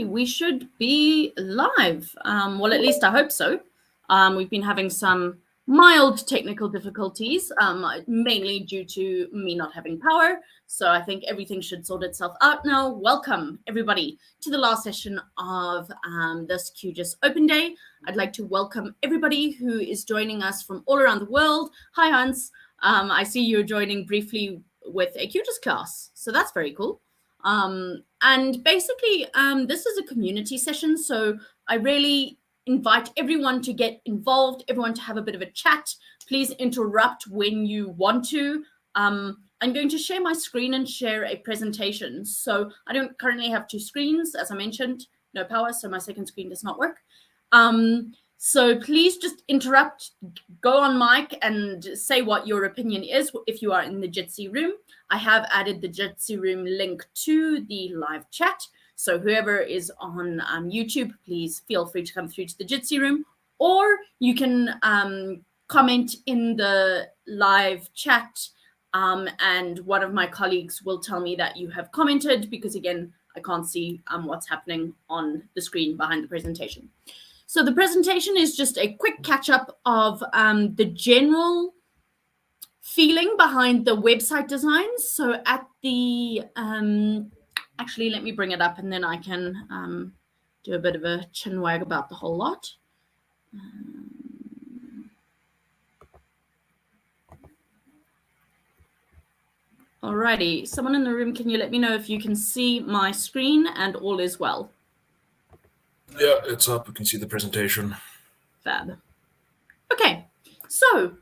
We should be live. Well, at least I hope so. We've been having some mild technical difficulties, mainly due to me not having power. So I think everything should sort itself out now. Welcome, everybody, to the last session of this QGIS Open Day. I'd like to welcome everybody who is joining us from all around the world. Hi, Hans. I see you're joining briefly with a QGIS class, so that's very cool. And basically, this is a community session, so I really invite everyone to get involved, everyone to have a bit of a chat. Please interrupt when you want to. I'm going to share my screen and share a presentation. So I don't currently have two screens, as I mentioned, no power, so my second screen does not work. So please just interrupt, go on mic and say what your opinion is if you are in the Jitsi room. I have added the Jitsi room link to the live chat. So whoever is on YouTube, please feel free to come through to the Jitsi room, or you can comment in the live chat and one of my colleagues will tell me that you have commented, because again, I can't see what's happening on the screen behind the presentation. So the presentation is just a quick catch-up of the general feeling behind the website designs. So at the, actually, let me bring it up and then I can do a bit of a chin wag about the whole lot. Alrighty, someone in the room, can you let me know if you can see my screen and all is well? Yeah, it's up. We can see the presentation. Fab. Okay, so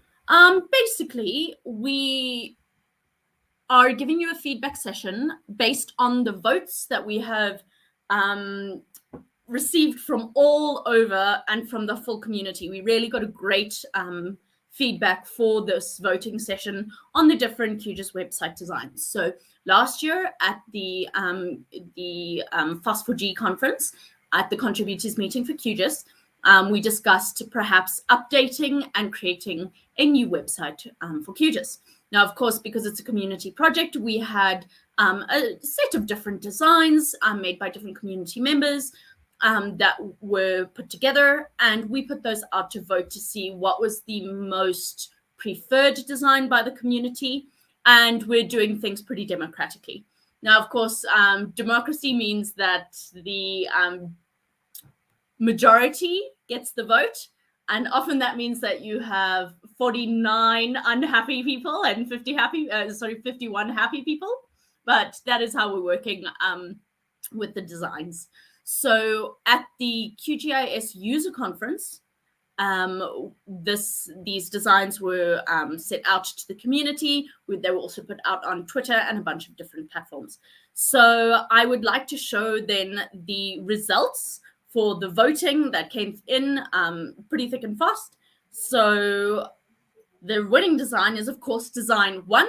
basically we are giving you a feedback session based on the votes that we have received from all over and from the full community. We really got a great feedback for this voting session on the different QGIS website designs. So last year at the FOSS4G conference, at the contributors meeting for QGIS, we discussed perhaps updating and creating a new website for QGIS. Now, of course, because it's a community project, we had a set of different designs made by different community members that were put together, and we put those out to vote to see what was the most preferred design by the community, and we're doing things pretty democratically. Now, of course, democracy means that the majority gets the vote, and often that means that you have 49 unhappy people and 51 happy people, but that is how we're working with the designs. So at the QGIS user conference, these designs were set out to the community. They were also put out on Twitter and a bunch of different platforms. So I would like to show then the results for the voting that came in pretty thick and fast. So the winning design is, of course, design 1,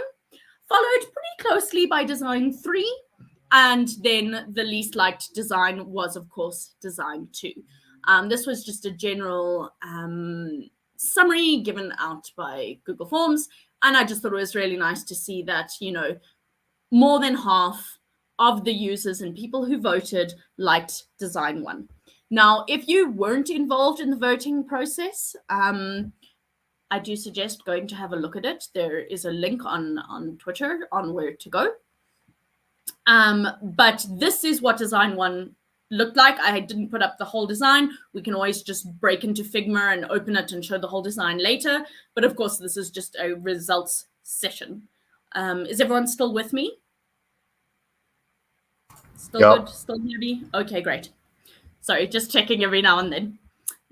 followed pretty closely by design 3, and then the least liked design was, of course, design 2. This was just a general summary given out by Google Forms, and I just thought it was really nice to see that, you know, more than half of the users and people who voted liked design 1. Now, if you weren't involved in the voting process, I do suggest going to have a look at it. There is a link on Twitter on where to go. But this is what design 1 looked like. I didn't put up the whole design. We can always just break into Figma and open it and show the whole design later. But of course, this is just a results session. Is everyone still with me? Still good? Still hear me? Okay, great. Sorry, just checking every now and then.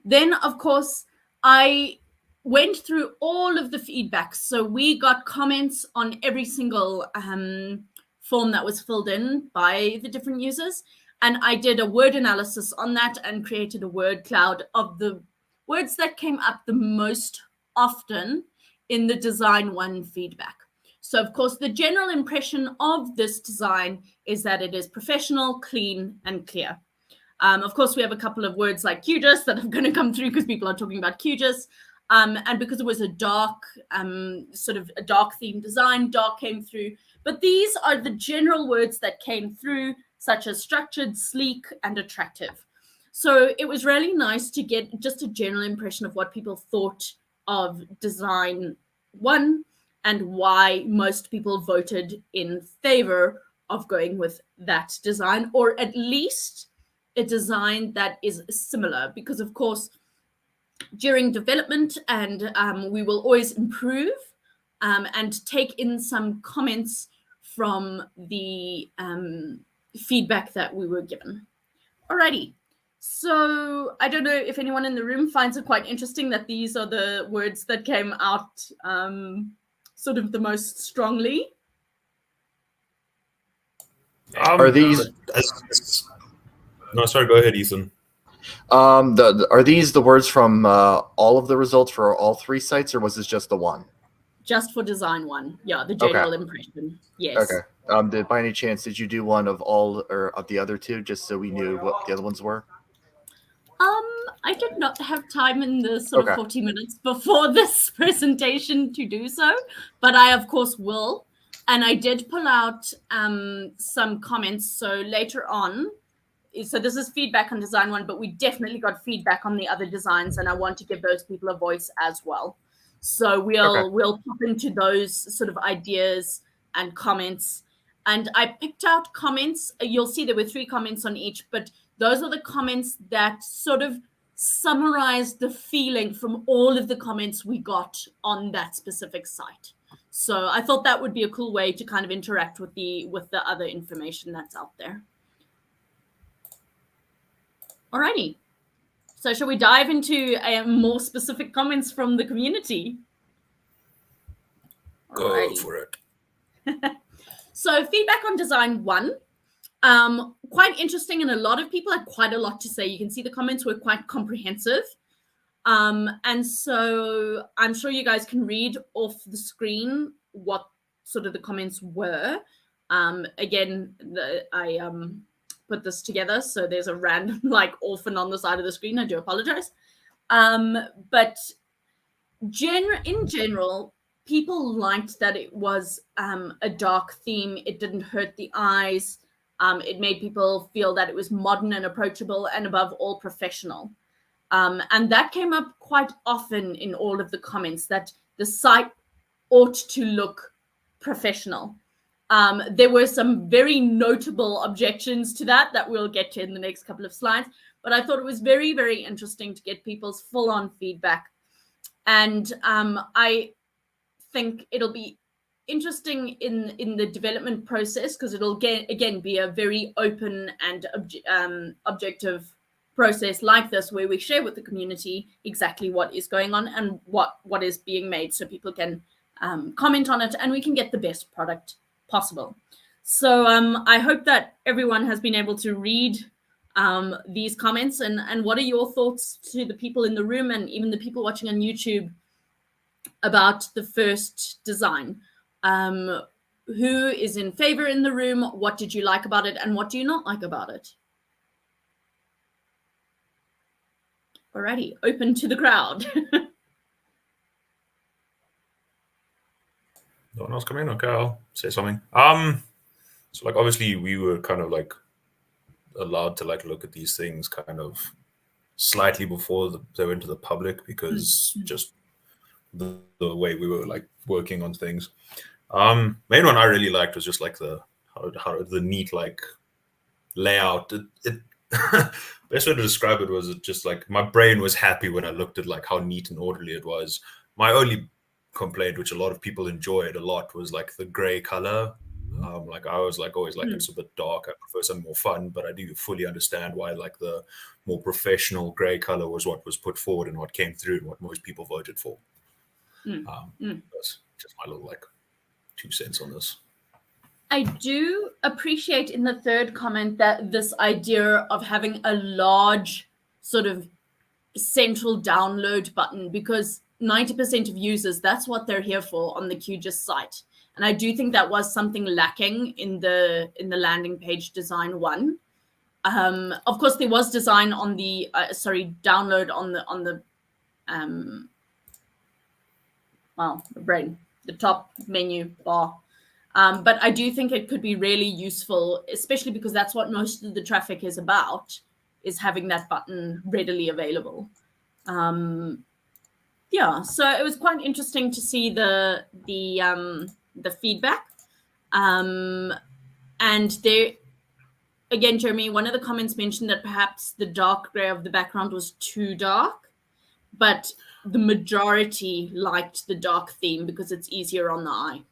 Then, of course, I went through all of the feedback. So we got comments on every single form that was filled in by the different users. And I did a word analysis on that and created a word cloud of the words that came up the most often in the design 1 feedback. So, of course, the general impression of this design is that it is professional, clean, and clear. Of course, we have a couple of words like QGIS that are going to come through because people are talking about QGIS. And because it was a dark, sort of a dark theme design, dark came through. But these are the general words that came through. such as structured, sleek, and attractive. So it was really nice to get just a general impression of what people thought of design one and why most people voted in favor of going with that design, or at least a design that is similar, because of course during development and we will always improve and take in some comments from the feedback that we were given. Alrighty. So I don't know if anyone in the room finds it quite interesting that these are the words that came out sort of the most strongly. Are these? No, sorry. Go ahead, Ethan. Are these the words from all of the results for all 3 sites, or was this just the one? Just for design one, yeah, the general impression. Yes. Okay. By any chance, did you do one of all or of the other 2, just so we knew what the other ones were? I did not have time in the sort of 40 minutes before this presentation to do so, but I of course will. And I did pull out some comments. So later on, so this is feedback on design one, but we definitely got feedback on the other designs, and I want to give those people a voice as well. So we'll pop into those sort of ideas and comments. And I picked out comments. You'll see there were 3 comments on each, but those are the comments that sort of summarize the feeling from all of the comments we got on that specific site. So I thought that would be a cool way to kind of interact with the other information that's out there. Alrighty. So shall we dive into more specific comments from the community? Go for it. So feedback on design one. Quite interesting, and a lot of people had quite a lot to say. You can see the comments were quite comprehensive. And so I'm sure you guys can read off the screen what sort of the comments were. Again, I put this together, so there's a random like orphan on the side of the screen. I do apologize. But in general, people liked that it was a dark theme. It didn't hurt the eyes. It made people feel that it was modern and approachable, and above all, professional. And that came up quite often in all of the comments, that the site ought to look professional. There were some very notable objections to that we'll get to in the next couple of slides. But I thought it was very, very interesting to get people's full-on feedback. And I think it'll be interesting in the development process, because it'll again be a very open and objective process like this, where we share with the community exactly what is going on and what is being made, so people can comment on it and we can get the best product possible. So I hope that everyone has been able to read these comments, and what are your thoughts to the people in the room and even the people watching on YouTube about the first design? Who is in favor in the room? What did you like about it, and what do you not like about it? Alrighty, open to the crowd. No one else come in? Okay, I'll say something. So like obviously we were kind of like allowed to like look at these things kind of slightly before they went to the public, because just the way we were like working on things. Main one I really liked was just like how the neat like layout. It best way to describe it was just like my brain was happy when I looked at like how neat and orderly it was. My only complaint, which a lot of people enjoyed a lot, was like the gray color. Like I was like always like it's a bit dark. I prefer something more fun, but I do fully understand why like the more professional gray color was what was put forward and what came through and what most people voted for. That's just my little like 2 cents on this. I do appreciate in the third comment that this idea of having a large sort of central download button, because 90% of users, that's what they're here for on the QGIS site. And I do think that was something lacking in the landing page design one. Of course, there was design on the download on the the top menu bar. But I do think it could be really useful, especially because that's what most of the traffic is about, is having that button readily available. Yeah, so it was quite interesting to see the feedback. And there, again, Jeremy, one of the comments mentioned that perhaps the dark gray of the background was too dark, but the majority liked the dark theme because it's easier on the eye.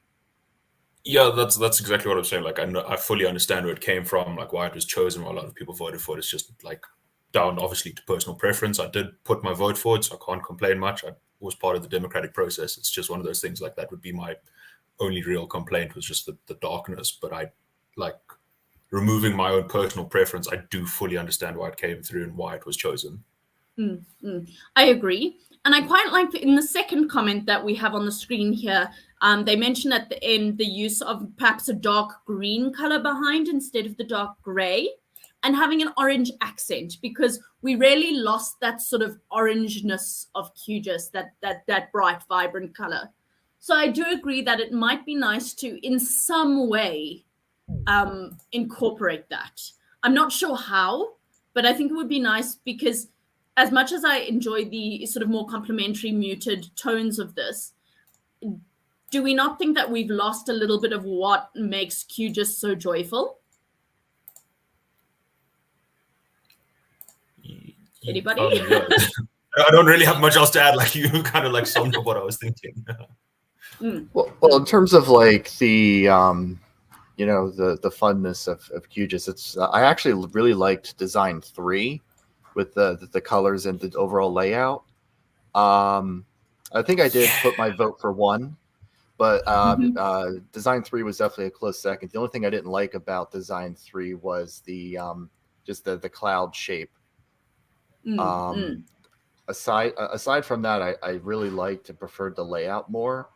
Yeah, that's exactly what I'm saying. Like, I fully understand where it came from, like why it was chosen, why a lot of people voted for it. It's just like down, obviously, to personal preference. I did put my vote for it, so I can't complain much. I was part of the democratic process. It's just one of those things. Like, that would be my only real complaint, was just the darkness. But I, like, removing my own personal preference, I do fully understand why it came through and why it was chosen. I agree. And I quite like in the second comment that we have on the screen here, they mention at the end the use of perhaps a dark green color behind instead of the dark gray, and having an orange accent, because we really lost that sort of orangeness of QGIS, that bright, vibrant color. So I do agree that it might be nice to, in some way, incorporate that. I'm not sure how, but I think it would be nice, because as much as I enjoy the sort of more complementary muted tones of this, do we not think that we've lost a little bit of what makes QGIS so joyful? Anybody? Yeah. I don't really have much else to add. Like, you kind of like summed up what I was thinking. Well, in terms of like the the funness of QGIS, it's I actually really liked Design 3 with the colors and the overall layout. I think I did put my vote for 1, but Design 3 was definitely a close second. The only thing I didn't like about Design 3 was the just the cloud shape. Aside from that, I really liked and preferred the layout more,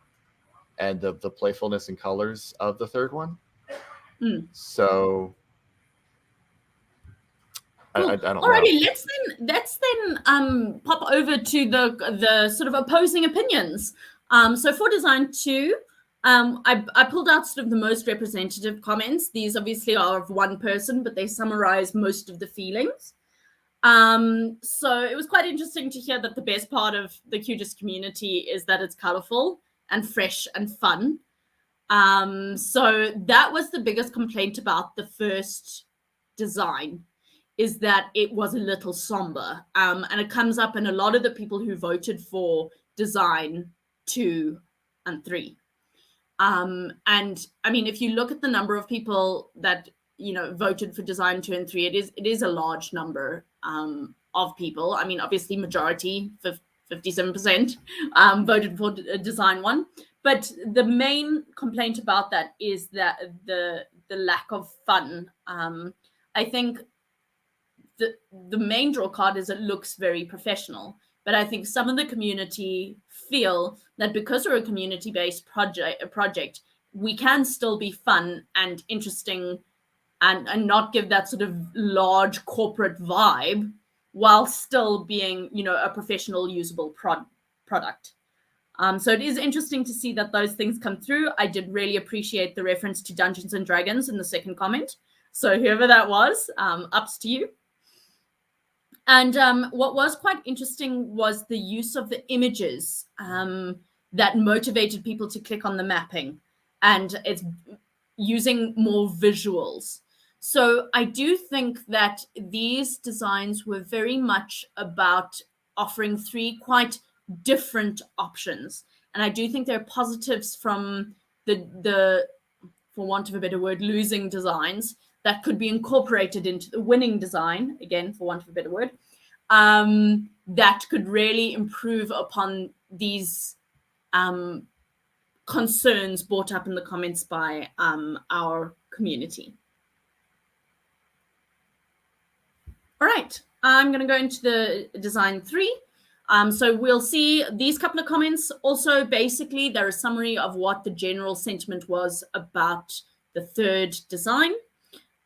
and the playfulness and colors of the third one. So cool. I don't Alrighty, know. let's then pop over to the sort of opposing opinions. So for Design 2, I pulled out sort of the most representative comments. These obviously are of one person, but they summarize most of the feelings. So it was quite interesting to hear that the best part of the QGIS community is that it's colorful and fresh and fun. So that was the biggest complaint about the first design, is that it was a little somber. And it comes up in a lot of the people who voted for Design 2 and 3. And I mean, if you look at the number of people that voted for Design 2 and 3, it is a large number of people. I mean, obviously majority, 57%, voted for Design 1. But the main complaint about that is that the lack of fun. I think the main draw card is it looks very professional. But I think some of the community feel that because we're a community-based project, we can still be fun and interesting and not give that sort of large corporate vibe while still being, a professional, usable product. So it is interesting to see that those things come through. I did really appreciate the reference to Dungeons and Dragons in the second comment. So whoever that was, ups to you. And what was quite interesting was the use of the images that motivated people to click on the mapping, and it's using more visuals. So I do think that these designs were very much about offering 3 quite different options. And I do think there are positives from the for want of a better word, losing designs that could be incorporated into the winning design, again, for want of a better word, that could really improve upon these concerns brought up in the comments by our community. All right, I'm going to go into the Design 3. So we'll see these couple of comments. Also, basically, they're a summary of what the general sentiment was about the third design.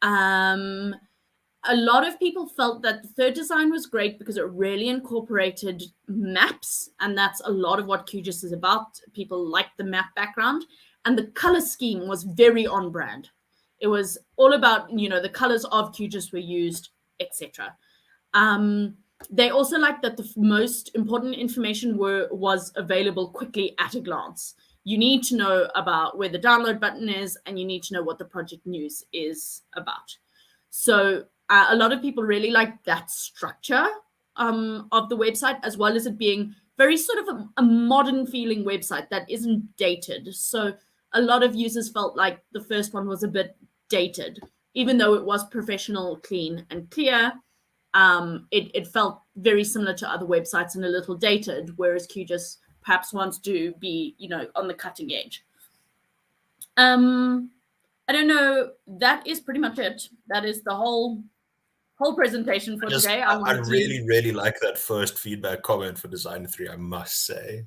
A lot of people felt that the third design was great because it really incorporated maps, and that's a lot of what QGIS is about. People like the map background. and the color scheme was very on brand. It was all about, the colors of QGIS were used, etc. They also liked that the most important information was available quickly at a glance. You need to know about where the download button is, and you need to know what the project news is about. So a lot of people really like that structure of the website, as well as it being very sort of a modern feeling website that isn't dated. So a lot of users felt like the first one was a bit dated, even though it was professional, clean, and clear. It felt very similar to other websites and a little dated, whereas QGIS perhaps wants to be, on the cutting edge. I don't know. That is pretty much it. That is the whole presentation for today. I really like that first feedback comment for Design 3, I must say.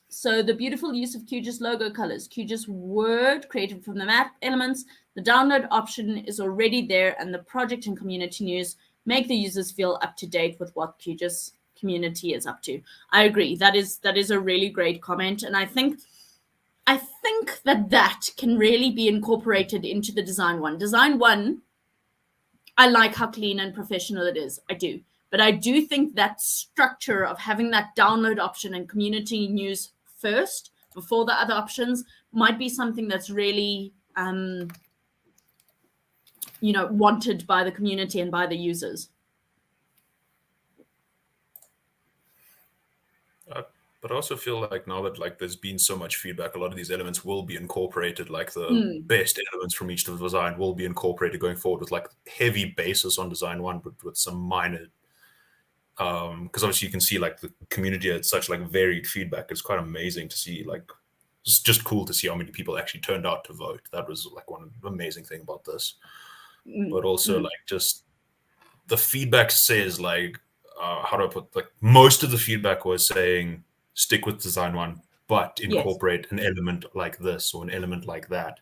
So the beautiful use of QGIS logo colors, QGIS Word created from the map elements, the download option is already there, and the project and community news make the users feel up to date with what QGIS community is up to. I agree. That is a really great comment, and I think that can really be incorporated into the Design 1. Design 1, I like how clean and professional it is. I do. But I do think that structure of having that download option and community news first before the other options might be something that's really, wanted by the community and by the users. But I also feel like now that there's been so much feedback, a lot of these elements will be incorporated, like the best elements from each of the design will be incorporated going forward with heavy basis on Design 1, but with some minor, because obviously you can see the community had such varied feedback. It's quite amazing to see, it's just cool to see how many people actually turned out to vote. That was one amazing thing about this. But also just the feedback says how do I put, most of the feedback was saying, stick with Design 1, but incorporate an element like this or an element like that.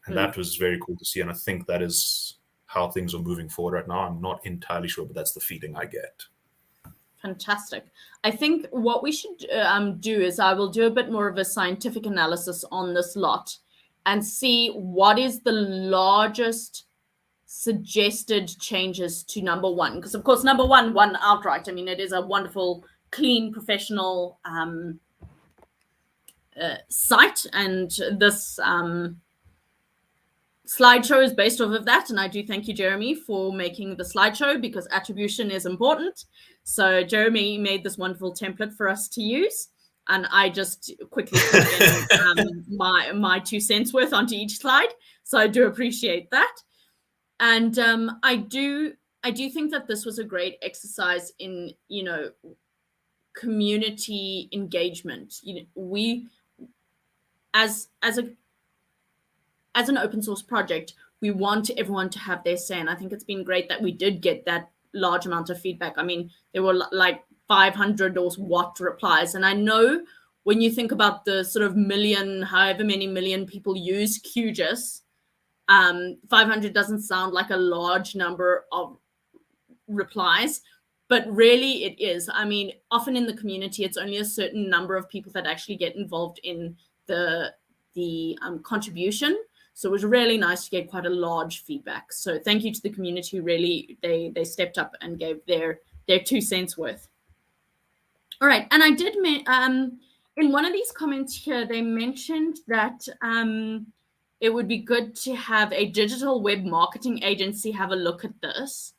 And that was very cool to see. And I think that is how things are moving forward right now. I'm not entirely sure, but that's the feeling I get. Fantastic. I think what we should do is I will do a bit more of a scientific analysis on this lot and see what is the largest suggested changes to number 1. Because, of course, number 1 won outright. I mean, it is a wonderful, clean, professional site, and this slideshow is based off of that. And I do thank you, Jeremy, for making the slideshow, because attribution is important. So Jeremy made this wonderful template for us to use, and I just quickly put in my 2 cents worth onto each slide. So I do appreciate that. And I do think that this was a great exercise in, community engagement. We, as an open source project, we want everyone to have their say. And I think it's been great that we did get that large amount of feedback. I mean, there were 500 or what replies. And I know when you think about the sort of however many million people use QGIS, 500 doesn't sound like a large number of replies, but really it is. I mean, often in the community, it's only a certain number of people that actually get involved in the contribution. So it was really nice to get quite a large feedback. So thank you to the community who really, they stepped up and gave their 2 cents worth. All right, and I did, in one of these comments here, they mentioned that it would be good to have a digital web marketing agency have a look at this.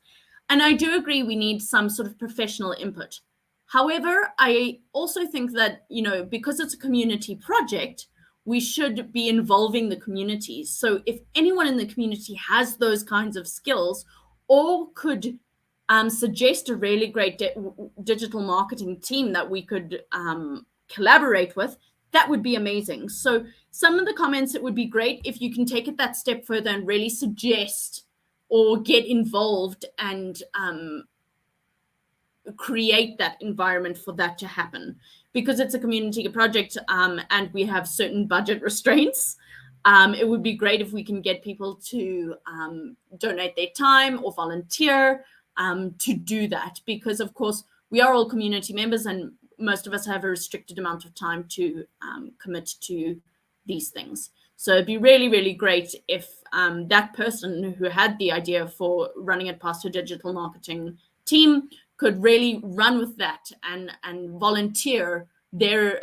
And I do agree we need some sort of professional input. However, I also think that, because it's a community project, we should be involving the community. So if anyone in the community has those kinds of skills or could suggest a really great digital marketing team that we could collaborate with, that would be amazing. So some of the comments, it would be great if you can take it that step further and really suggest or get involved and create that environment for that to happen. Because it's a community project and we have certain budget restraints, it would be great if we can get people to donate their time or volunteer to do that. Because, of course, we are all community members and most of us have a restricted amount of time to commit to these things. So it'd be really, really great if that person who had the idea for running it past a digital marketing team could really run with that and volunteer their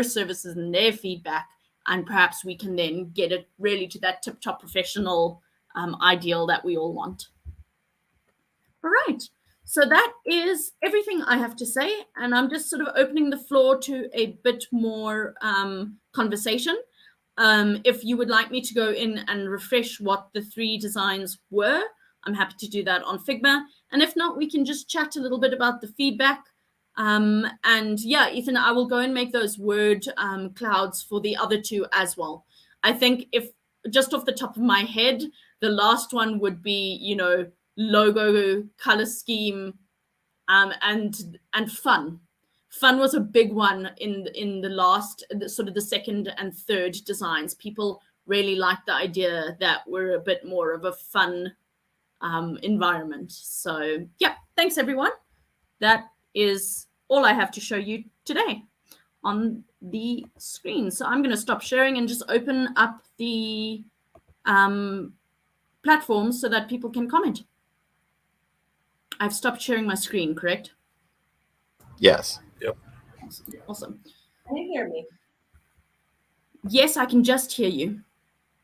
services and their feedback, and perhaps we can then get it really to that tip-top professional ideal that we all want. All right. So that is everything I have to say, and I'm just sort of opening the floor to a bit more conversation. If you would like me to go in and refresh what the 3 designs were, I'm happy to do that on Figma. And if not, we can just chat a little bit about the feedback. And yeah, Ethan, I will go and make those word clouds for the other 2 as well. I think if just off the top of my head, the last one would be, you know, logo, color scheme, and fun. Fun was a big one in the last, sort of the second and third designs. People really liked the idea that we're a bit more of a fun environment. So yeah, thanks everyone. That is all I have to show you today on the screen. So I'm going to stop sharing and just open up the platform so that people can comment. I've stopped sharing my screen, correct? Yes. Yep. Awesome. Can you hear me? Yes, I can just hear you.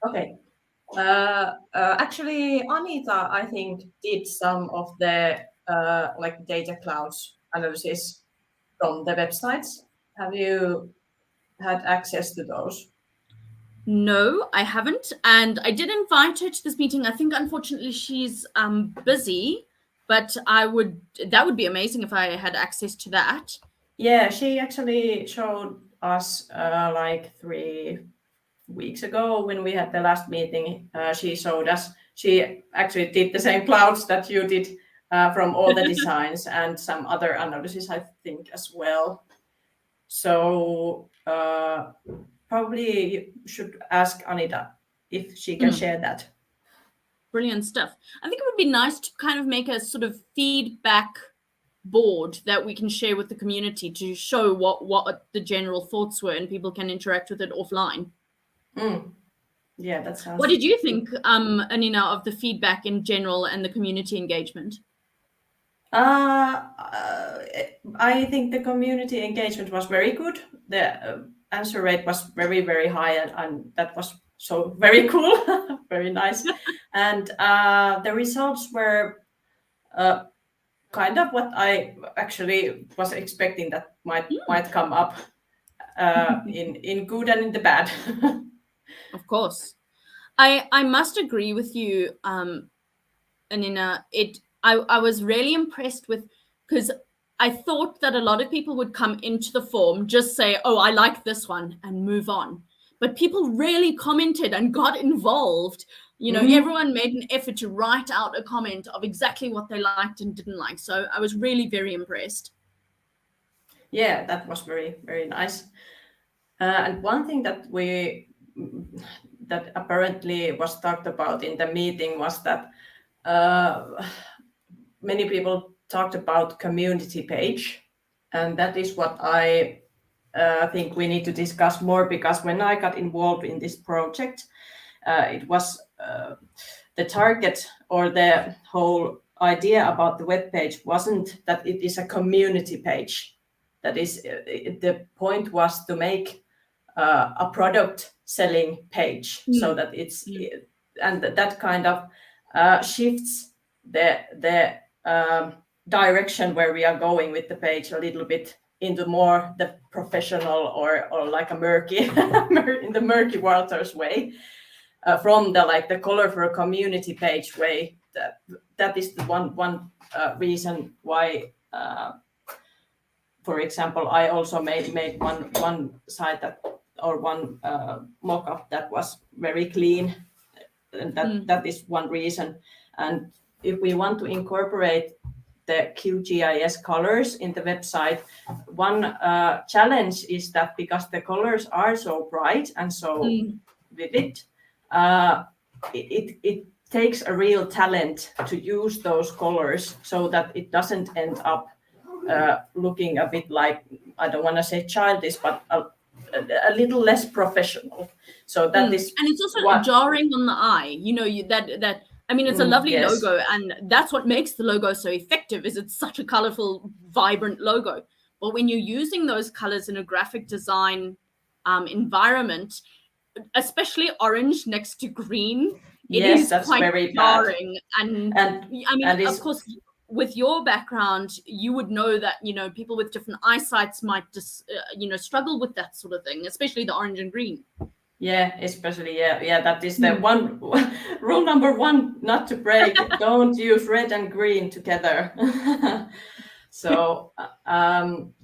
Okay. Actually, Anita, I think, did some of the like data clouds analysis from the websites. Have you had access to those? No, I haven't. And I did invite her to this meeting. I think, unfortunately, she's busy, but that would be amazing if I had access to that. Yeah, she actually showed us like 3 weeks ago when we had the last meeting. She showed us, she actually did the same clouds that you did from all the designs and some other analysis, I think, as well. So probably you should ask Anita if she can share that. Brilliant stuff. I think it would be nice to kind of make a sort of feedback board that we can share with the community to show what the general thoughts were, and people can interact with it offline. Yeah, that sounds. What did you think, Anina, of the feedback in general and the community engagement? I think the community engagement was very good. The answer rate was very, very high, and that was so very cool, very nice. And the results were kind of what I actually was expecting that might come up in good and in the bad. Of course. I must agree with you, Anina. I was really impressed with, because I thought that a lot of people would come into the form, just say, oh, I like this one, and move on. But people really commented and got involved. You know, everyone made an effort to write out a comment of exactly what they liked and didn't like. So I was really very impressed. Yeah, that was very, very nice. And one thing that that apparently was talked about in the meeting was that many people talked about community page, and that is what I think we need to discuss more, because when I got involved in this project, it was the target or the whole idea about the web page wasn't that it is a community page. That is, the point was to make a product selling page, so that it's and that kind of shifts the direction where we are going with the page a little bit into more the professional or like a murky in the murky waters way, from the color for a community page way. That is the one reason why. For example, I also made one site that, or one mock-up that was very clean, and that is one reason. And if we want to incorporate the QGIS colors in the website, one challenge is that because the colors are so bright and so vivid, it takes a real talent to use those colors so that it doesn't end up looking a bit like, I don't want to say childish, but a little less professional. So that is, and it's also what, jarring on the eye. You know, that I mean, it's a lovely yes. logo, and that's what makes the logo so effective. Is it's such a colorful, vibrant logo. But when you're using those colors in a graphic design environment, especially orange next to green, it Yes, is that's quite very bad. jarring. And I mean, and of course, with your background, you would know that, you know, people with different eyesights might just, you know, struggle with that sort of thing, especially the orange and green. Yeah, especially, yeah, that is the one rule number one not to break. Don't use red and green together. So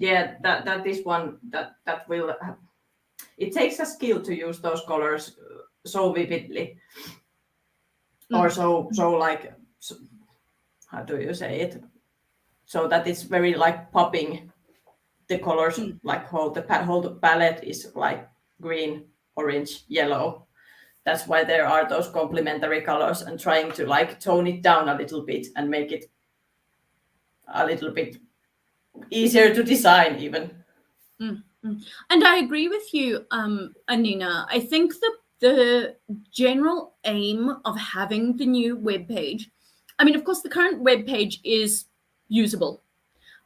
yeah, that is one that will, it takes a skill to use those colors so vividly, or so like, how do you say it, so that it's very like popping the colors, like whole the palette is like green, orange, yellow. That's why there are those complementary colors, and trying to like tone it down a little bit and make it a little bit easier to design even. And I agree with you, Anina. I think the general aim of having the new web page, I mean, of course, the current web page is usable,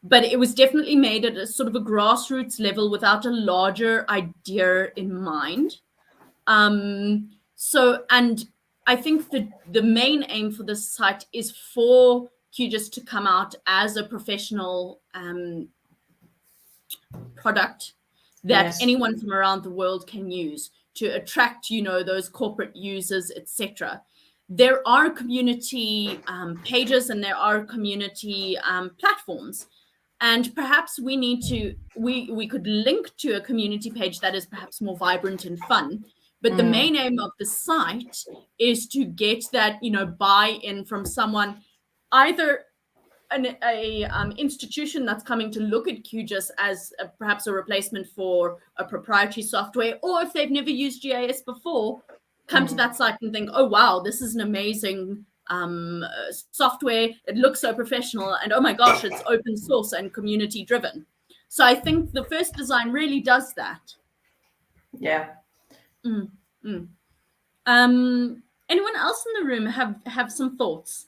but it was definitely made at a sort of a grassroots level without a larger idea in mind. So, and I think the main aim for this site is for QGIS to come out as a professional product that Yes. anyone from around the world can use to attract, you know, those corporate users, etc. There are community pages and there are community platforms, and perhaps we need to we could link to a community page that is perhaps more vibrant and fun. But the main aim of the site is to get that, you know, buy-in from someone, either an institution that's coming to look at QGIS as perhaps a replacement for a proprietary software, or if they've never used GIS before, come to that site and think, oh, wow, this is an amazing software. It looks so professional, and oh my gosh, it's open source and community driven. So I think the first design really does that. Yeah. Anyone else in the room have some thoughts?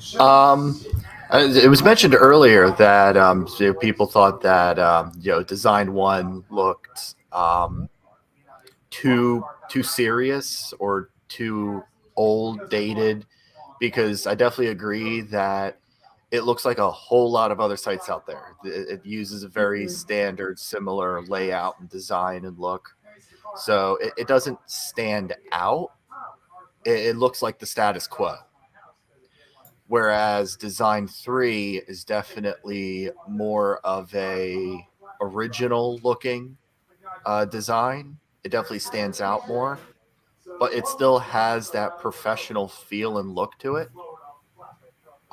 It was mentioned earlier that people thought that Design One looked too serious or too old, dated, because I definitely agree that it looks like a whole lot of other sites out there. It uses a very standard, similar layout and design and look, so it doesn't stand out. It looks like the status quo. Whereas Design 3 is definitely more of a original looking design. It definitely stands out more, but it still has that professional feel and look to it.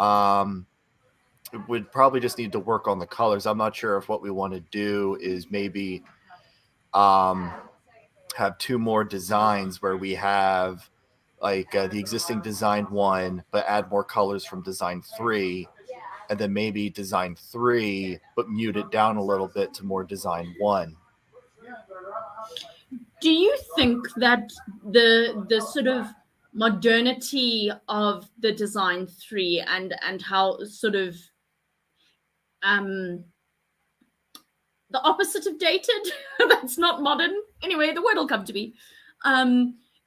It would probably just need to work on the colors. I'm not sure if what we want to do is maybe have two more designs where we have like the existing Design 1, but add more colors from Design 3, and then maybe Design 3, but mute it down a little bit to more Design 1. Do you think that the sort of modernity of the Design 3 and how sort of the opposite of dated, that's not modern, anyway, the word will come to me,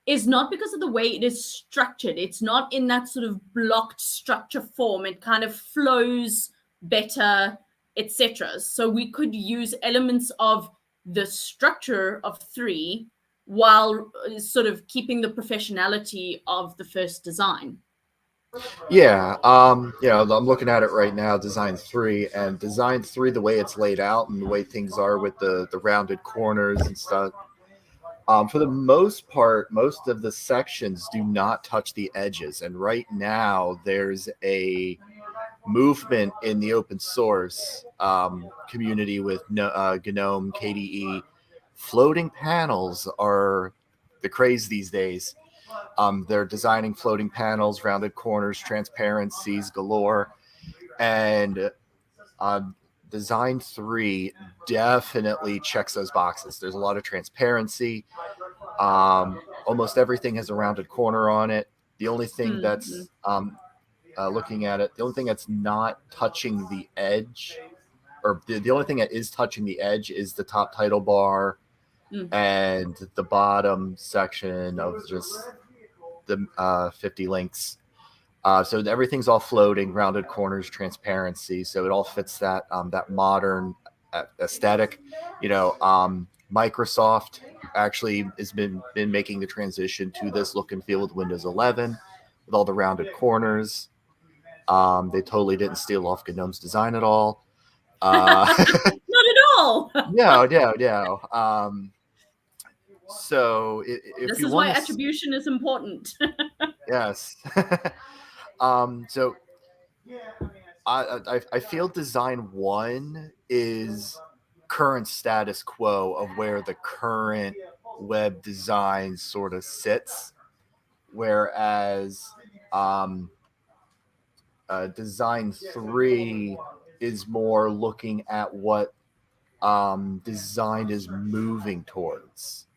is not because of the way it is structured. It's not in that sort of blocked structure form. It kind of flows better, etc. So we could use elements of the structure of 3 while sort of keeping the professionality of the first design. Yeah, I'm looking at it right now, Design 3, and Design 3, the way it's laid out and the way things are with the rounded corners and stuff, for the most part, most of the sections do not touch the edges. And right now, there's a movement in the open source community with GNOME, KDE. Floating panels are the craze these days. They're designing floating panels, rounded corners, transparencies galore, and Design 3 definitely checks those boxes. There's a lot of transparency. Almost everything has a rounded corner on it. The only thing that's looking at it, the only thing that's not touching the edge, or the only thing that is touching the edge is the top title bar and the bottom section of just the 50 links. So everything's all floating, rounded corners, transparency. So it all fits that that modern aesthetic. Microsoft actually has been making the transition to this look and feel with Windows 11, with all the rounded corners. They totally didn't steal off GNOME's design at all. Not at all. No. So if this you is want why attribution is important. Yes. So I feel design 1 is current status quo of where the current web design sort of sits, whereas design 3 is more looking at what design is moving towards,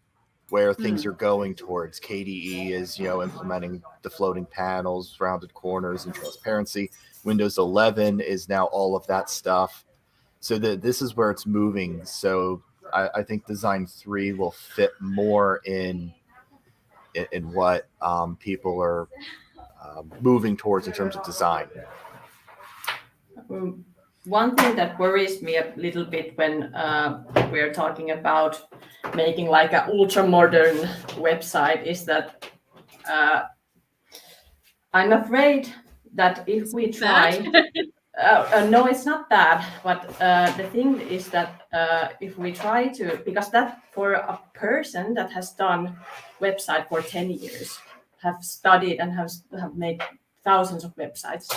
where things are going towards. KDE is, implementing the floating panels, rounded corners, and transparency. Windows 11 is now all of that stuff. So this is where it's moving. So I think Design 3 will fit more in what people are moving towards in terms of design. One thing that worries me a little bit when we're talking about making like an ultra modern website is that I'm afraid that if we try, no, it's not bad. But the thing is that if we try to, because that for a person that has done website for 10 years, have studied and have made thousands of websites,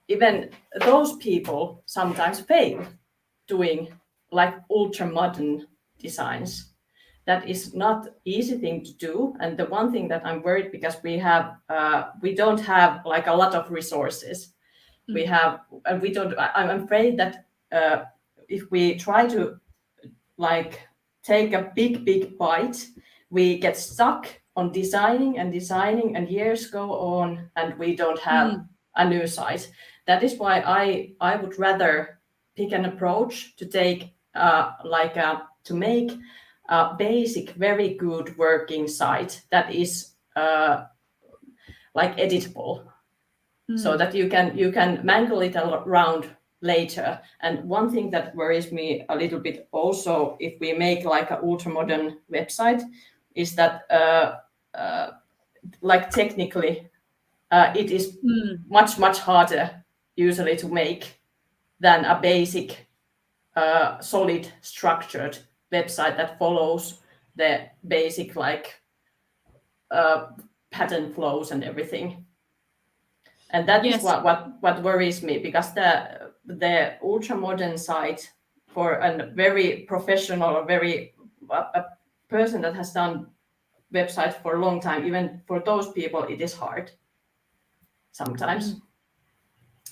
even those people sometimes fail doing like ultra modern designs. That is not easy thing to do. And the one thing that I'm worried, because we don't have like a lot of resources. I'm afraid that if we try to like take a big bite, we get stuck on designing and years go on and we don't have a new site. That is why I would rather pick an approach to take to make a basic, very good working site that is like editable, so that you can mangle it around later. And one thing that worries me a little bit also, if we make like an ultra modern website, is that like technically it is much harder usually to make than a basic solid structured website that follows the basic like pattern flows and everything. And that is what worries me, because the ultra modern site for a very professional or a person that has done websites for a long time, even for those people it is hard sometimes.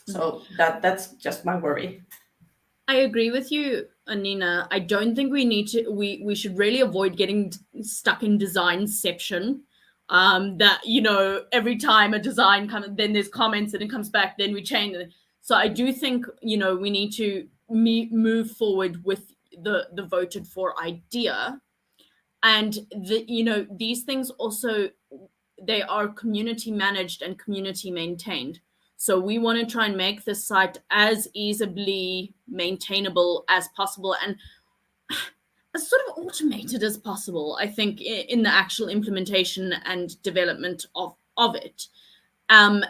So that's just my worry. I agree with you, Nina. I don't think we should really avoid getting stuck in designception. That, every time a design comes, then there's comments and it comes back, then we change it. So I do think, we need to move forward with the voted for idea. And these things also, they are community managed and community maintained. So we want to try and make the site as easily maintainable as possible and as sort of automated as possible, I think, in the actual implementation and development of it. And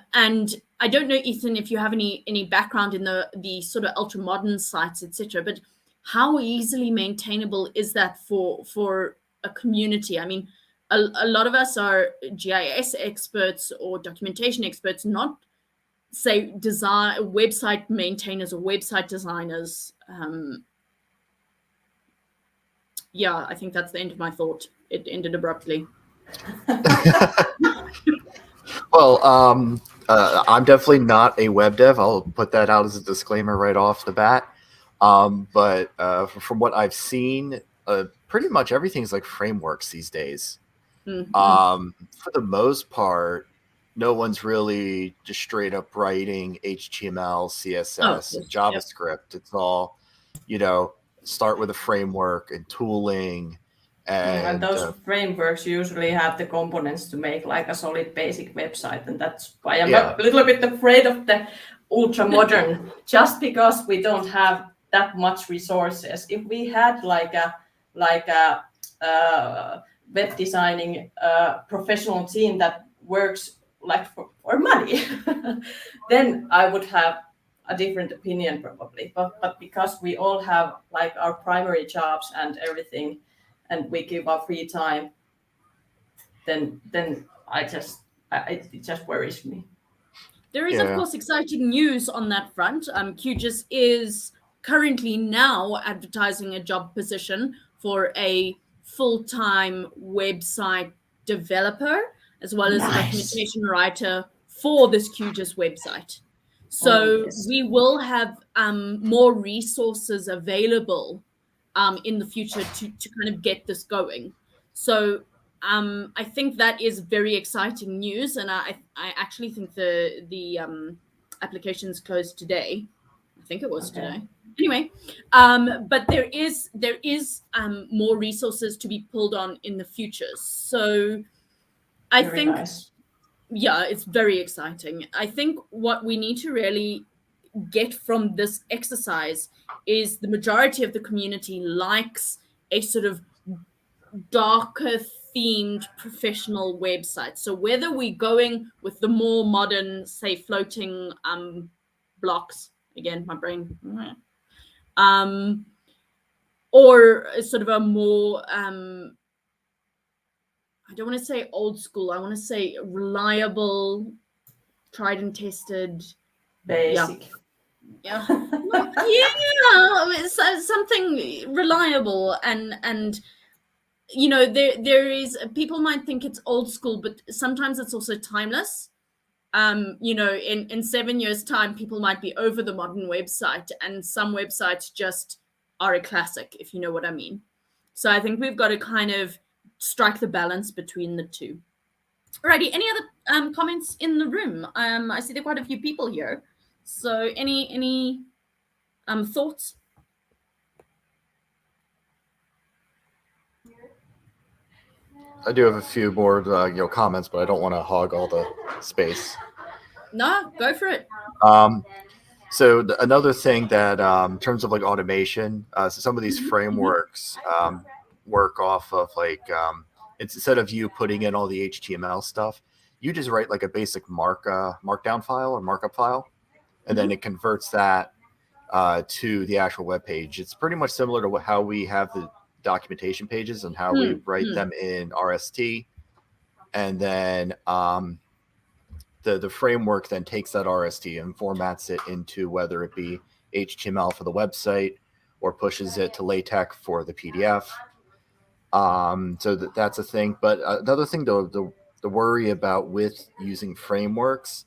I don't know, Ethan, if you have any background in the sort of ultra modern sites, etc., but how easily maintainable is that for a community? I mean, a lot of us are GIS experts or documentation experts, not say website maintainers or website designers. I think that's the end of my thought. It ended abruptly. Well, I'm definitely not a web dev. I'll put that out as a disclaimer right off the bat. But from what I've seen, pretty much everything's like frameworks these days. For the most part, no one's really just straight up writing HTML, CSS, and JavaScript. It's all, start with a framework and tooling. And those frameworks usually have the components to make like a solid basic website. And that's why I'm a little bit afraid of the ultra modern, just because we don't have that much resources. If we had like a web designing professional team that works like for money, then I would have a different opinion probably. But because we all have like our primary jobs and everything, and we give our free time, then it just worries me. There is, of course, exciting news on that front. QGIS is currently now advertising a job position for a full-time website developer, as well as a documentation writer for this QGIS website. So we will have more resources available in the future to kind of get this going. So I think that is very exciting news, and I actually think the applications closed today. I think it was today. Anyway, but there is more resources to be pulled on in the future. So I think, yeah, it's very exciting. I think what we need to really get from this exercise is the majority of the community likes a sort of darker themed professional website. So whether we're going with the more modern, say, floating blocks, again, my brain, or sort of a more I don't want to say old school, I want to say reliable, tried and tested, basic. Yeah. So something reliable and there is, people might think it's old school, but sometimes it's also timeless. In 7 years' time, people might be over the modern website, and some websites just are a classic, if you know what I mean. So I think we've got to kind of strike the balance between the two. Alrighty, any other comments in the room? I see there are quite a few people here. So any thoughts? I do have a few more comments, but I don't want to hog all the space. No, go for it. So another thing that in terms of like automation, so some of these frameworks work off of like it's, instead of you putting in all the HTML stuff, you just write like a basic markdown file or markup file, and then it converts that to the actual web page. It's pretty much similar to how we have the documentation pages and how we write them in RST, and then the framework then takes that RST and formats it into whether it be HTML for the website or pushes it to LaTeX for the PDF. So that's a thing. But another thing to worry about with using frameworks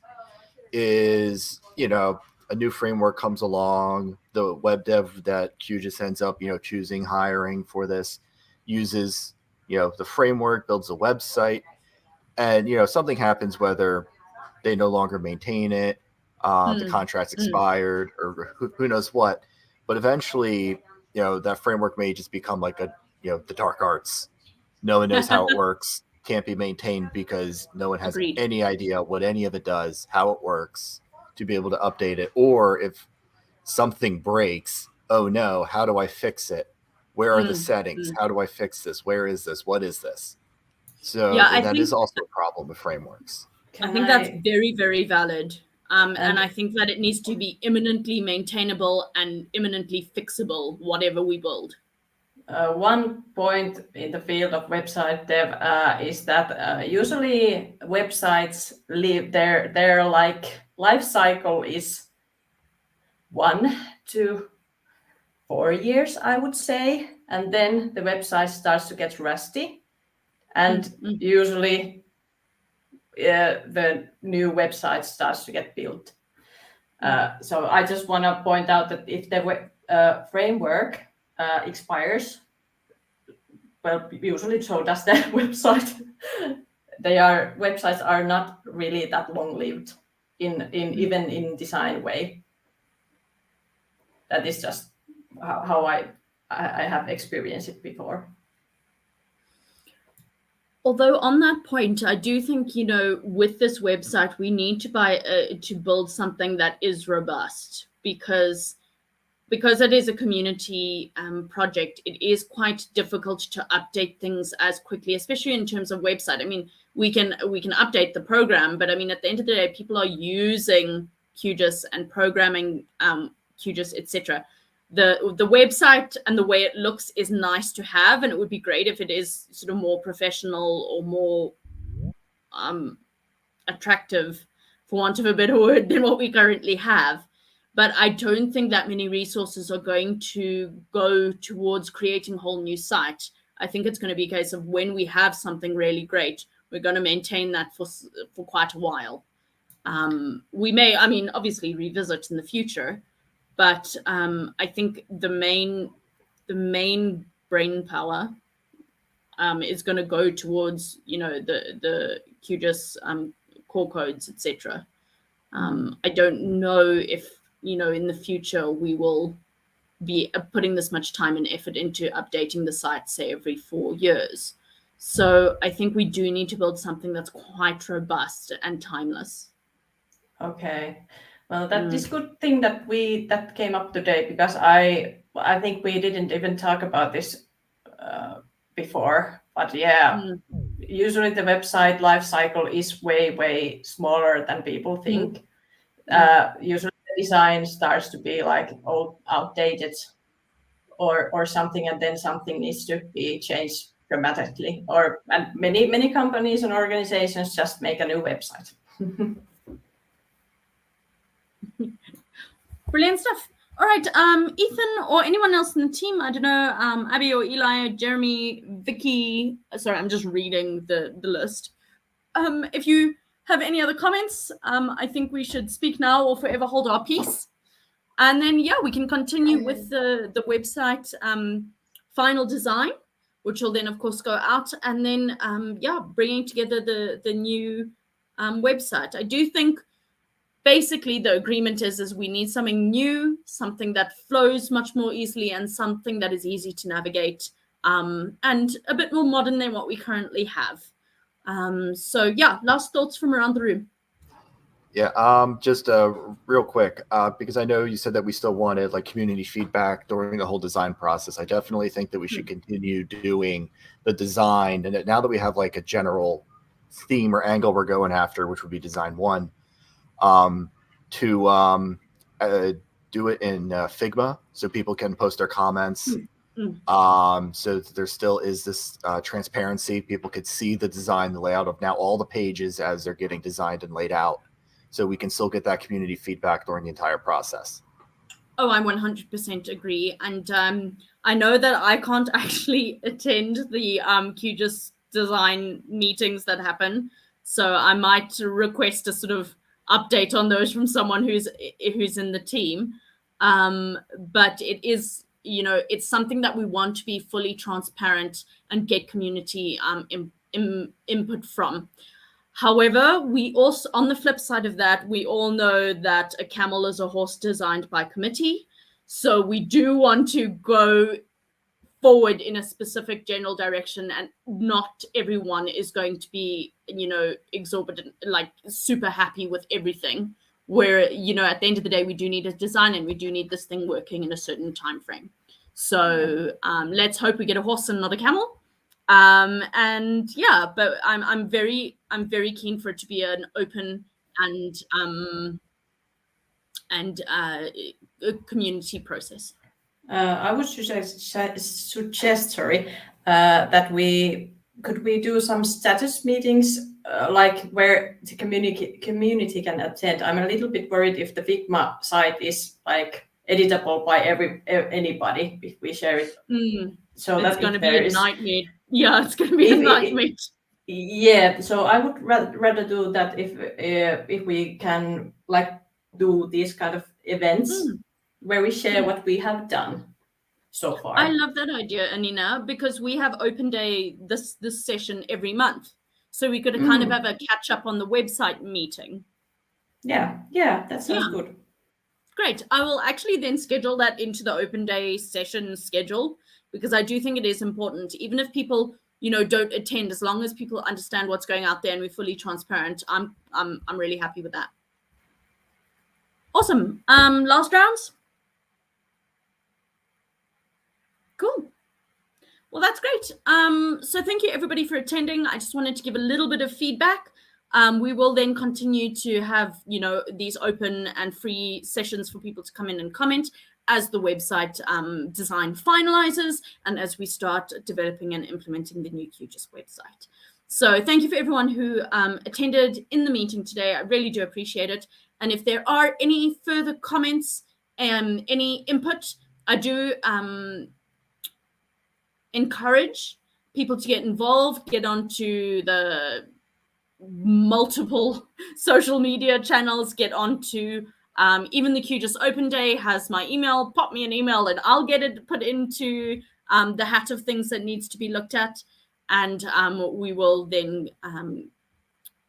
is, a new framework comes along, the web dev that QGIS ends up, choosing, hiring for this, uses, the framework, builds a website, and, something happens, whether they no longer maintain it, the contract's expired, or who knows what. But eventually, that framework may just become like the dark arts. No one knows how it works, can't be maintained because no one has any idea what any of it does, how it works, to be able to update it. Or if something breaks, oh no, how do I fix it? Where are the settings? How do I fix this? Where is this? What is this? So that is also a problem with frameworks. I think that's very, very valid. And I think that it needs to be imminently maintainable and imminently fixable, whatever we build. One point in the field of website dev is that usually websites live their like life cycle is 1 to 4 years, I would say, and then the website starts to get rusty, and usually the new website starts to get built. So I just want to point out that if the framework expires, well, usually so does the website. Websites are not really that long-lived even in design way. That is just how I have experienced it before. Although on that point, I do think, you know, with this website, we need to build something that is robust, because it is a community project. It is quite difficult to update things as quickly, especially in terms of website. I mean, we can update the program, but I mean, at the end of the day, people are using QGIS and programming QGIS, etc. The website and the way it looks is nice to have, and it would be great if it is sort of more professional or more attractive, for want of a better word, than what we currently have. But I don't think that many resources are going to go towards creating a whole new site. I think it's going to be a case of when we have something really great, we're going to maintain that for quite a while. We may, I mean, obviously revisit in the future, but I think the main brain power is going to go towards, you know, the QGIS core codes, etc. I don't know if, you know, in the future we will be putting this much time and effort into updating the site, say, every 4 years. So I think we do need to build something that's quite robust and timeless. Okay. Well, that is good thing that that came up today, because I think we didn't even talk about this before. But yeah, usually the website life cycle is way smaller than people think. Usually the design starts to be like outdated or something, and then something needs to be changed dramatically. And many companies and organizations just make a new website. Brilliant stuff. All right, Ethan or anyone else in the team, I don't know, Abby or Eli, Jeremy, Vicky. Sorry, I'm just reading the list. If you have any other comments, I think we should speak now or forever hold our peace. And then, yeah, we can continue with the website final design, which will then, of course, go out. And then, yeah, bringing together the new website. I do think basically the agreement is we need something new, something that flows much more easily, and something that is easy to navigate, and a bit more modern than what we currently have. So yeah, last thoughts from around the room. Yeah, just real quick, because I know you said that we still wanted like community feedback during the whole design process. I definitely think that we should continue doing the design, and now that we have like a general theme or angle we're going after, which would be design 1, to do it in Figma so people can post their comments. So there still is this transparency. People could see the design, the layout of now all the pages as they're getting designed and laid out. So we can still get that community feedback during the entire process. Oh, I 100% agree. And I know that I can't actually attend the QGIS design meetings that happen. So I might request a sort of update on those from someone who's in the team. But it is, you know, it's something that we want to be fully transparent and get community input from. However, we also, on the flip side of that, we all know that a camel is a horse designed by committee. So we do want to go forward in a specific general direction, and not everyone is going to be, you know, exorbitant, like super happy with everything. Where, you know, at the end of the day, we do need a design and we do need this thing working in a certain time frame. So let's hope we get a horse and not a camel. And yeah, but I'm very keen for it to be an open and a community process. I would suggest that we do some status meetings, like where the community can attend. I'm a little bit worried if the Figma site is like editable by anybody if we share it. So that's going to be a nightmare. Yeah, it's going to be a nightmare. Yeah, so I would rather do that if we can like do these kind of events where we share what we have done so far. I love that idea, Anina, because we have open day this session every month. So we could kind of have a catch up on the website meeting. Yeah, that sounds good. Great. I will actually then schedule that into the open day session schedule, because I do think it is important, even if people, don't attend, as long as people understand what's going out there and we're fully transparent. I'm really happy with that. Awesome. Last rounds. Cool. Well, that's great. So thank you everybody for attending. I just wanted to give a little bit of feedback. We will then continue to have, these open and free sessions for people to come in and comment as the website design finalizes and as we start developing and implementing the new QGIS website. So thank you for everyone who attended in the meeting today. I really do appreciate it. And if there are any further comments and any input, I do encourage people to get involved, get onto the multiple social media channels, get onto even the QGIS Open Day has my email. Pop me an email and I'll get it put into the hat of things that needs to be looked at, and we will then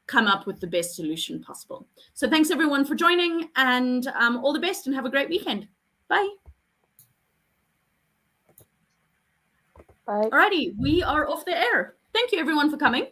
come up with the best solution possible. So thanks everyone for joining, and all the best, and have a great weekend. Bye. Bye. Alrighty, we are off the air. Thank you everyone for coming.